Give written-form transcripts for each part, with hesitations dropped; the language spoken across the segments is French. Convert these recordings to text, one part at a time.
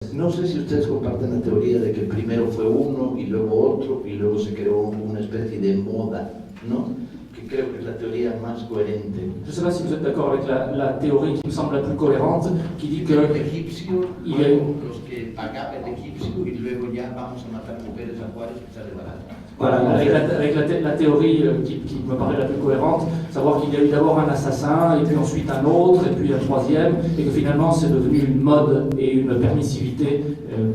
No sé si ustedes comparten la teoría de que primero fue uno y luego otro y luego se creó una especie de moda, ¿no? Que creo que es la teoría más coherente. Je ne sais pas si vous êtes d'accord avec la théorie qui me semble la plus cohérente, qui dit que El egipcio, il y a luego los que pagaban el egipcio y luego ya vamos a matar mujeres a Juárez que sale barato. voilà, avec la théorie qui me paraît la plus cohérente, savoir qu'il y a eu d'abord un assassin, et puis ensuite un autre, et puis un troisième, et que finalement c'est devenu une mode et une permissivité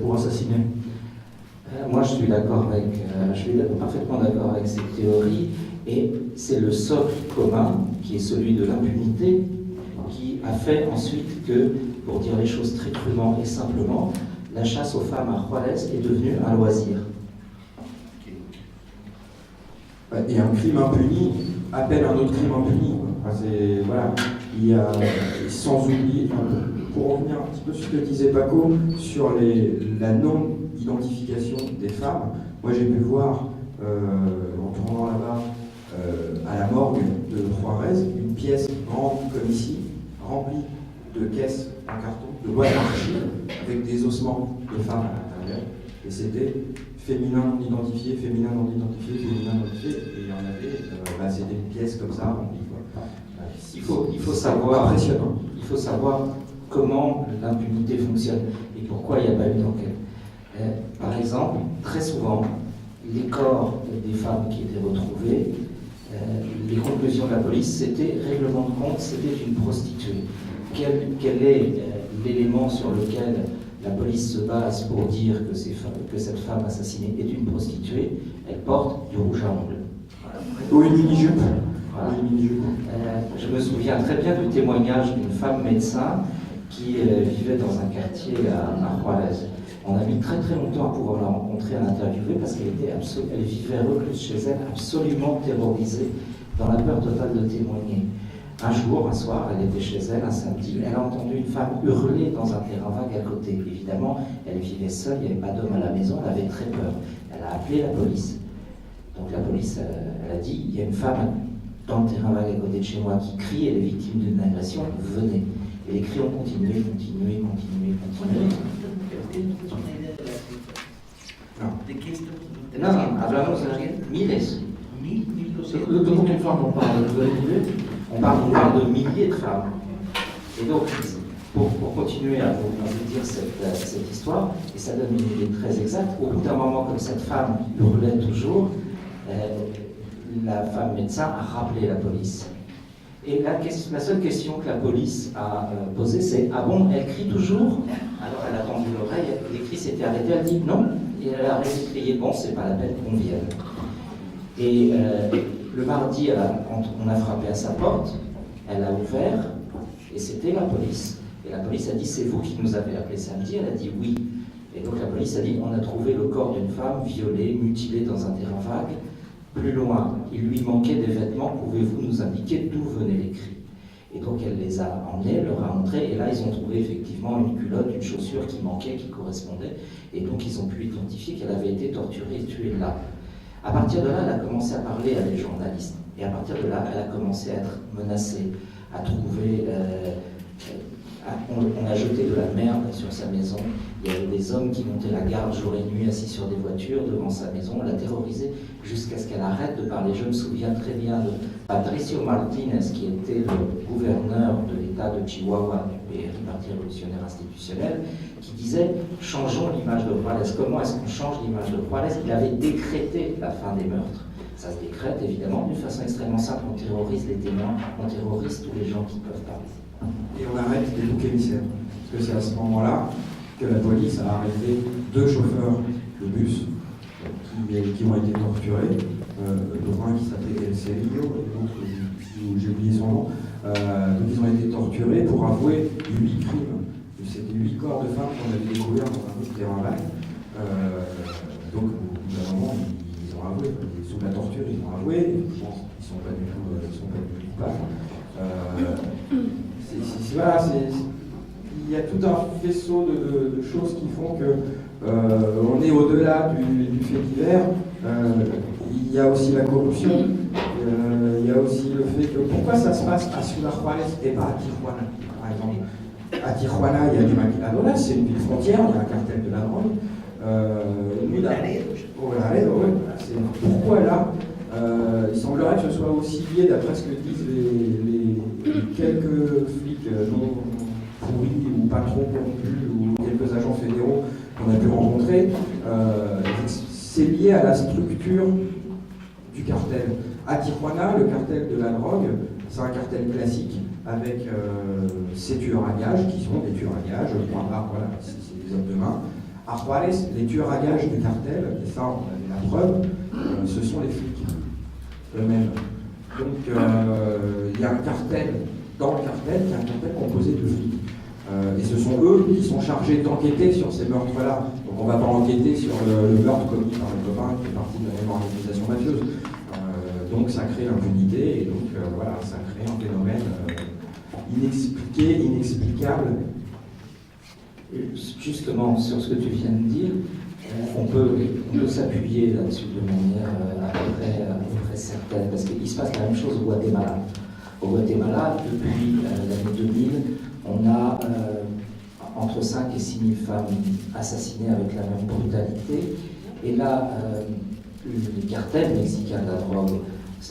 pour assassiner. Moi, je suis parfaitement d'accord avec cette théorie, et c'est le socle commun, qui est celui de l'impunité, qui a fait ensuite que, pour dire les choses très crûment et simplement, la chasse aux femmes à Juárez est devenue un loisir. Et un crime impuni appelle un autre crime impuni. Enfin, voilà. Il y a, sans oublier, pour revenir un petit peu sur ce que disait Paco, sur la non-identification des femmes, moi j'ai pu voir, en tournant là-bas, à la morgue de Juárez, une pièce grande comme ici, remplie de caisses en carton, de boîtes d'archives, avec des ossements de femmes à l'intérieur. Et c'était féminin non identifié, féminin non identifié, féminin non identifié, et il y en avait, c'était une pièce comme ça remplie. Il faut savoir, comment l'impunité fonctionne et pourquoi il n'y a pas eu d'enquête. Par exemple, très souvent, les corps des femmes qui étaient retrouvées, les conclusions de la police, c'était règlement de compte, c'était une prostituée. Quel est l'élément sur lequel la police se base pour dire que cette femme assassinée est une prostituée? Elle porte du rouge à ongles. Ou une mini-jupe. Voilà. Je me souviens très bien du témoignage d'une femme médecin qui vivait dans un quartier à Juárez. On a mis très très longtemps à pouvoir la rencontrer, à l'interviewer, parce qu'elle vivait recluse chez elle, absolument terrorisée, dans la peur totale de témoigner. Un jour, un soir, elle était chez elle, un samedi, elle a entendu une femme hurler dans un terrain vague à côté. Évidemment, elle vivait seule, il n'y avait pas d'homme à la maison, elle avait très peur. Elle a appelé la police. Donc la police, elle a dit, il y a une femme dans le terrain vague à côté de chez moi qui crie, elle est victime d'une agression, venez. Et les cris ont continué. Non, hablamos de miles. De combien de femmes on parle? Vous avez une idée? On parle de milliers de femmes. Et donc, pour continuer à vous dire cette histoire, et ça donne une idée très exacte, au bout d'un moment, comme cette femme hurlait toujours, la femme médecin a rappelé la police. Et la seule question que la police a posée, c'est « Ah bon, elle crie toujours ?» Alors elle a tendu l'oreille, les cris s'étaient arrêtés, elle a dit « Non ». Et elle a arrêté de crier « Bon, c'est pas la peine qu'on vienne ». Et le mardi, on a frappé à sa porte, elle a ouvert, et c'était la police. Et la police a dit « C'est vous qui nous avez appelé samedi ?» Elle a dit « Oui ». Et donc la police a dit « On a trouvé le corps d'une femme violée, mutilée dans un terrain vague. Plus loin, il lui manquait des vêtements, pouvez-vous nous indiquer d'où venaient les cris ?» Et donc elle les a emmenés, elle leur a montré, et là ils ont trouvé effectivement une culotte, une chaussure qui manquait, qui correspondait, et donc ils ont pu identifier qu'elle avait été torturée et tuée là. À partir de là, elle a commencé à parler à des journalistes, et à partir de là, elle a commencé à être menacée, à trouver... on a jeté de la merde sur sa maison. Il y avait des hommes qui montaient la garde jour et nuit assis sur des voitures devant sa maison. On l'a terrorisée jusqu'à ce qu'elle arrête de parler. Je me souviens très bien de Patricio Martínez, qui était le gouverneur de l'État de Chihuahua, du Parti révolutionnaire institutionnel, qui disait « Changeons l'image de Juárez ». Comment est-ce qu'on change l'image de Juárez? Il avait décrété la fin des meurtres. Ça se décrète évidemment d'une façon extrêmement simple. On terrorise les témoins, on terrorise tous les gens qui peuvent parler. Et on arrête les boucs émissaires. Parce que c'est à ce moment-là que la police a arrêté 2 chauffeurs de bus qui ont été torturés. Un qui s'appelait El Cerillo, et l'autre, j'ai oublié son nom. Donc ils ont été torturés pour avouer 8 crimes. C'était 8 corps de femmes qu'on avait découverts dans un autre terrain vague. Donc au bout d'un moment, ils ont avoué, sous la torture, ils ont avoué. Et je pense qu'ils ne sont pas du tout coupables. Voilà, il y a tout un faisceau de choses qui font que on est au-delà du fait divers. Il y a aussi la corruption, il y a aussi le fait que pourquoi ça se passe à Ciudad Juárez et pas à Tijuana, par exemple. À Tijuana, il y a des maquiladoras, c'est une ville frontière, il y a un cartel de la drogue. Laredo, ouais. Pourquoi là il semblerait que ce soit aussi lié, d'après ce que disent les quelques flics non pourris ou pas trop corrompus ou quelques agents fédéraux qu'on a pu rencontrer, c'est lié à la structure du cartel. À Tijuana, le cartel de la drogue, c'est un cartel classique avec ses tueurs à gages, qui sont des tueurs à gages, voilà, c'est des hommes de main. À Juarez, les tueurs à gages du cartel, et ça on avait la preuve, ce sont les flics eux-mêmes. Donc il y a un cartel, dans le cartel, qui est un cartel composé de flics. Et ce sont eux qui sont chargés d'enquêter sur ces meurtres-là. Donc on ne va pas enquêter sur le meurtre commis par le copain qui fait partie de la même organisation mafieuse. Donc ça crée l'impunité, et donc voilà, ça crée un phénomène inexpliqué, inexplicable. Justement, sur ce que tu viens de dire, on peut s'appuyer là-dessus de manière à peu près certaine, parce qu'il se passe la même chose au Guatemala. Au Guatemala, depuis l'année 2000, on a entre 5 et 6 000 femmes assassinées avec la même brutalité. Et là, les cartels mexicains de la drogue,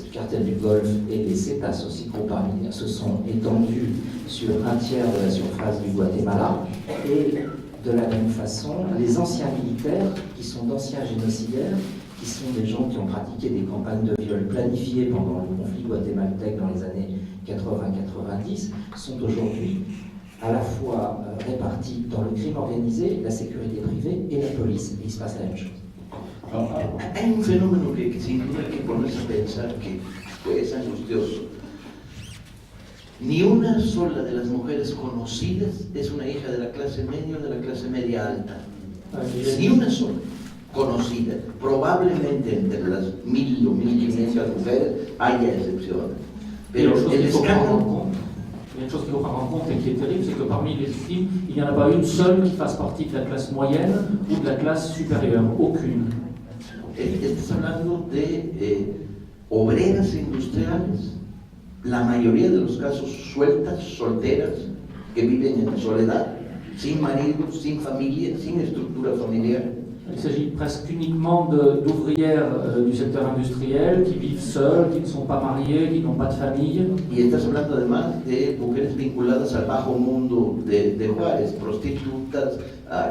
le cartel du Golfe et les Zetas aussi, groupes se sont étendus sur un tiers de la surface du Guatemala. Et de la même façon, les anciens militaires, qui sont d'anciens génocidaires, qui sont des gens qui ont pratiqué des campagnes de viol planifiées pendant le conflit guatémaltèque dans les années 80-90, sont aujourd'hui à la fois répartis dans le crime organisé, la sécurité privée et la police. Et il se passe la même chose. Hay un fenómeno que sin duda hay que ponerse a pensar que es angustioso. Ni una sola de las mujeres conocidas es una hija de la clase media o de la clase media alta. Ni una sola conocida. Probablemente entre las 1000 o 1500 mujeres haya excepciones. Pero el escándalo. Il y a une chose qu'il faut prendre en compte et qui est terrible, c'est que parmi les victimes, il n'y en a pas une seule qui fasse partie de la classe moyenne ou de la classe supérieure. Aucune. Estás hablando de obreras industriales, la mayoría de los casos sueltas, solteras, que viven en soledad, sin marido, sin familia, sin estructura familiar. Il s'agit presque uniquement d'ouvrières du secteur industriel qui vivent seules, qui ne sont pas mariées, qui n'ont pas de famille. Y estás hablando además de mujeres vinculadas al bajo mundo de Juárez, prostitutas,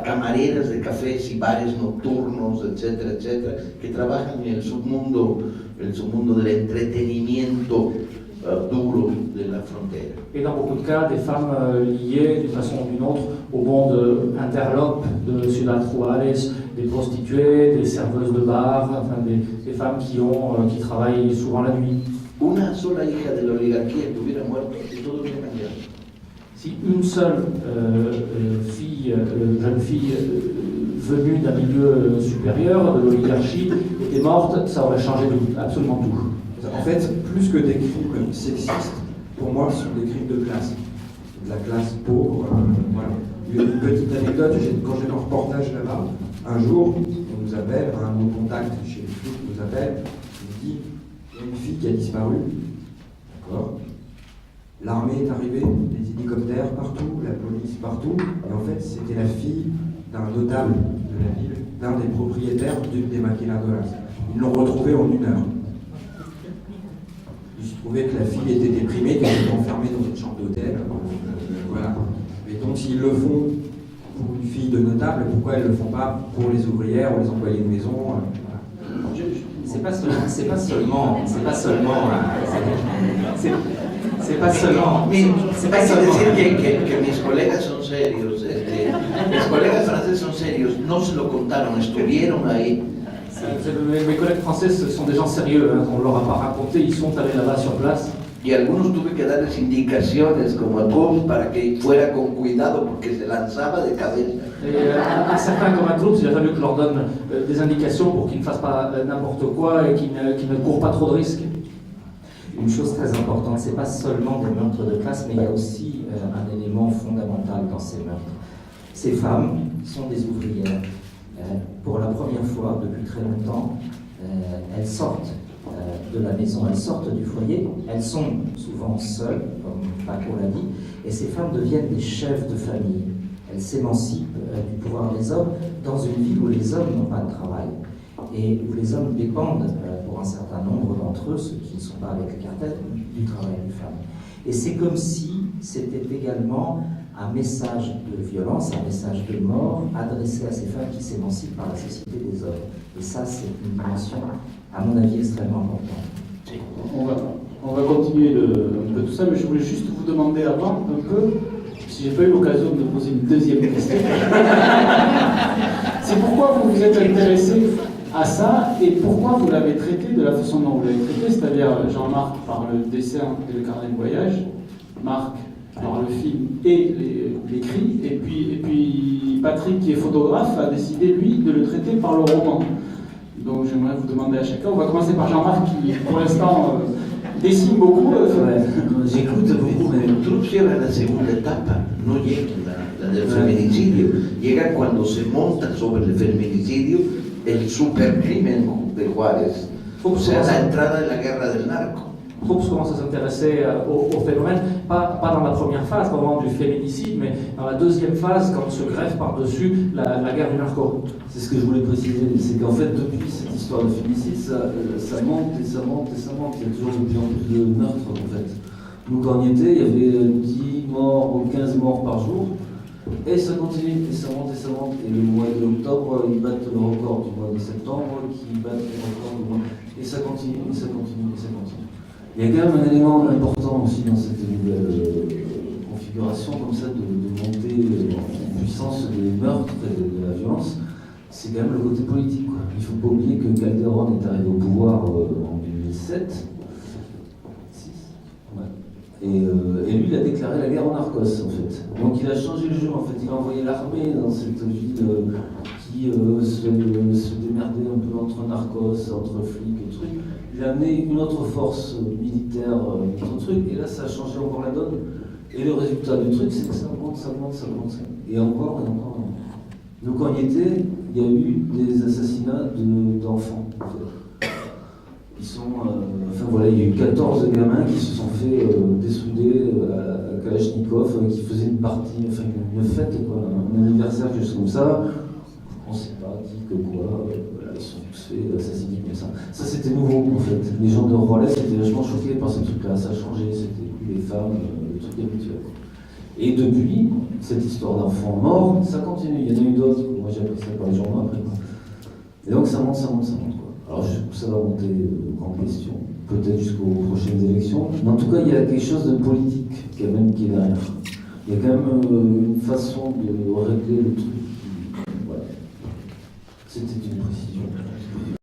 camareras de cafés y bares nocturnos, etcétera, etcétera, que trabajan en el submundo del entretenimiento duro de la frontera. Et dans beaucoup de cas, des femmes liées d'une façon ou d'une autre au monde interlope de Ciudad Juárez, des prostituées, des serveuses de bar, enfin des femmes qui travaillent souvent la nuit. Una sola hija de la oligarquía que hubiera muerto y todo hubiera cambiado. Si une seule jeune fille venue d'un milieu supérieur, de l'oligarchie, était morte, ça aurait changé absolument tout. En fait, plus que des crimes sexistes, pour moi, ce sont des crimes de classe. De la classe pauvre. Voilà. Une petite anecdote, quand j'étais en reportage là-bas, un jour, on nous appelle, un mot contact chez les flics nous appelle, il dit, il y a une fille qui a disparu. D'accord. L'armée est arrivée, des hélicoptères partout, la police partout, et en fait, c'était la fille d'un notable de la ville, d'un des propriétaires d'une des maquiladoras. Ils l'ont retrouvée en 1 heure. Il se trouvait que la fille était déprimée, qu'elle était enfermée dans une chambre d'hôtel. Voilà. Et donc, s'ils le font pour une fille de notable, pourquoi ils ne le font pas pour les ouvrières ou les employés de maison? Voilà. C'est pas seulement. Hay que decir que mis colegas son serios. Mis colegas franceses son serios. No se lo contaron, estuvieron ahí. Mes collègues français sont des gens sérieux, hein, on ne leur a pas raconté, ils sont allés là-bas sur place. Y algunos tuve que darles indicaciones como a Cruz para que fuera con cuidado porque se lanzaba de cabeza. Et à certains comme un groupe, il a fallu que je leur donne des indications pour qu'ils ne fassent pas n'importe quoi et qu'ils ne courent pas trop de risques. Une chose très importante, c'est pas seulement des meurtres de classe, mais il y a aussi un élément fondamental dans ces meurtres. Ces femmes sont des ouvrières. Pour la première fois depuis très longtemps, elles sortent de la maison, elles sortent du foyer, elles sont souvent seules, comme Paco l'a dit, et ces femmes deviennent des chefs de famille. Elles s'émancipent du pouvoir des hommes dans une ville où les hommes n'ont pas de travail et où les hommes dépendent, pour un certain nombre d'entre eux, ceux qui ne sont pas avec le cartel, du travail des femmes. Et c'est comme si c'était également un message de violence, un message de mort adressé à ces femmes qui s'émancipent par la société des hommes. Et ça, c'est une dimension, à mon avis, extrêmement importante. On va continuer un peu tout ça, mais je voulais juste vous demander avant un peu, si j'ai pas eu l'occasion de poser une deuxième question, c'est pourquoi vous vous êtes intéressé à ça et pourquoi vous l'avez traité de la façon dont vous l'avez traité, c'est-à-dire Jean-Marc par le dessin et le carnet de voyage, Marc par le film et l'écrit, et puis Patrick, qui est photographe, a décidé, lui, de le traiter par le roman. Donc j'aimerais vous demander à chacun, on va commencer par Jean-Marc qui, pour l'instant, dessine beaucoup. J'écoute beaucoup, mais l'introducción a la segunda etapa no llega la del feminicidio, llega cuando se monta sobre el feminicidio el supercrimen de Juárez, o sea, la entrada en la guerra del narco. Fuchs commence à s'intéresser au phénomène, pas dans la première phase, au moment du féminicide, mais dans la deuxième phase, quand se greffe par-dessus la guerre du narco. C'est ce que je voulais préciser, c'est qu'en fait, depuis cette histoire de féminicide, ça monte et ça monte et ça monte. Il y a toujours de plus en plus de meurtres, en fait. Nous, quand on y était, il y avait 10 morts ou 15 morts par jour, et ça continue, et ça monte et ça monte. Et le mois d'octobre, ils battent le record du mois de septembre, qui battent le record du mois. Et ça continue, et ça continue, et ça continue. Il y a quand même un élément important aussi dans cette nouvelle configuration, comme ça, de montée en puissance des meurtres et de la violence, c'est quand même le côté politique, quoi. Il ne faut pas oublier que Calderón est arrivé au pouvoir en 2007. Et lui, il a déclaré la guerre aux narcos, en fait. Donc il a changé le jeu, en fait. Il a envoyé l'armée dans cette ville qui se démerdait un peu entre narcos, entre flics et trucs. Il a amené une autre force militaire, un autre truc, et là, ça a changé encore la donne. Et le résultat du truc, c'est que ça monte, ça monte, ça monte. Et encore, et encore. Donc quand on y était, il y a eu des assassinats d'enfants, en fait. Ils sont, enfin voilà, il y a eu 14 gamins qui se sont fait dessouder à Kalachnikov, qui faisaient une partie, enfin une fête, quoi, un anniversaire, quelque chose comme ça. On ne sait pas qui, que quoi, voilà, ils sont tous fait assassiner comme ça. Ça c'était nouveau en fait. Les gens de Rollet étaient vachement choqués par ce truc-là, ça a changé, c'était plus les femmes, le truc habituel. Et depuis, cette histoire d'enfants morts, ça continue. Il y en a eu d'autres, moi j'ai appris ça par les journaux après. Et donc ça monte, ça monte, ça monte. Alors jusqu'où ça va monter, grande question, peut-être jusqu'aux prochaines élections. Mais en tout cas, il y a quelque chose de politique quand même qui est derrière. Il y a quand même une façon de régler le truc. Voilà. C'était une précision.